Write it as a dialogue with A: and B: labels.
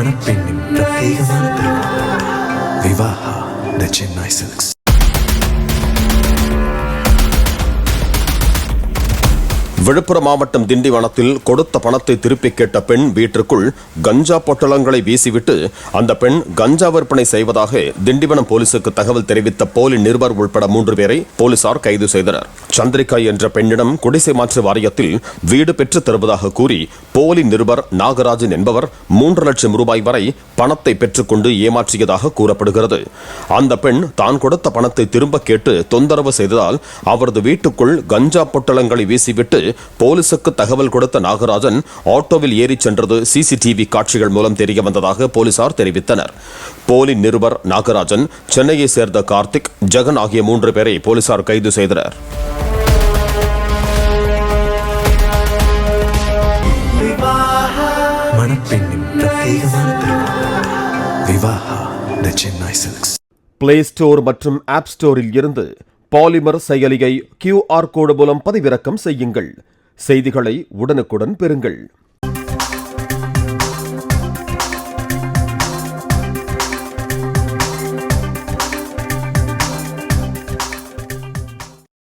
A: மணப்பெண்ணின் பிரத்யேகமான திருமணம் விவாஹா தி சென்னை சில்க்ஸ்.
B: விழுப்புரம் மாவட்டம் திண்டிவனத்தில் கொடுத்த பணத்தை திருப்பிக் கேட்ட பெண் வீட்டிற்குள் கஞ்சா பொட்டலங்களை வீசிவிட்டு அந்த பெண் கஞ்சா விற்பனை செய்வதாக திண்டிவனம் போலீசுக்கு தகவல் தெரிவித்த போலி நிருபர் உட்பட 3 பேரை போலீசார் கைது செய்தனர். சந்திரிகா என்ற பெண்ணிடம் குடிசை மாற்று வாரியத்தில் வீடு பெற்றுத் தருவதாக கூறி போலி நிருபர் நாகராஜன் என்பவர் 3 லட்சம் ரூபாய் வரை பணத்தை பெற்றுக்கொண்டு ஏமாற்றியதாக கூறப்படுகிறது. அந்த பெண் தான் கொடுத்த பணத்தை திரும்ப கேட்டு தொந்தரவு செய்ததால் அவரது வீட்டுக்குள் கஞ்சா பொட்டலங்களை வீசிவிட்டு போலீசுக்கு தகவல் கொடுத்த நாகராஜன் ஆட்டோவில் ஏறிச் சென்றது சிசிடிவி காட்சிகள் மூலம் தெரிய வந்ததாக போலீசார் தெரிவித்தனர். போலி நிருபர் நாகராஜன், சென்னையை சேர்ந்த கார்த்திக், ஜெகன் ஆகிய 3 பேரை போலீசார் கைது செய்தனர்.
A: மணப்பெண்ணின் பிரத்யேகமான திருமணம் விவாஹா தி சென்னை சில்க்ஸ்.
B: பிளே ஸ்டோர் மற்றும் ஆப் ஸ்டோரில் இருந்து பாலிமர் செயலியை QR கோடு மூலம் பதிவிறக்கம் செய்யுங்கள். செய்திகளை உடனுக்குடன் பெறுங்கள்.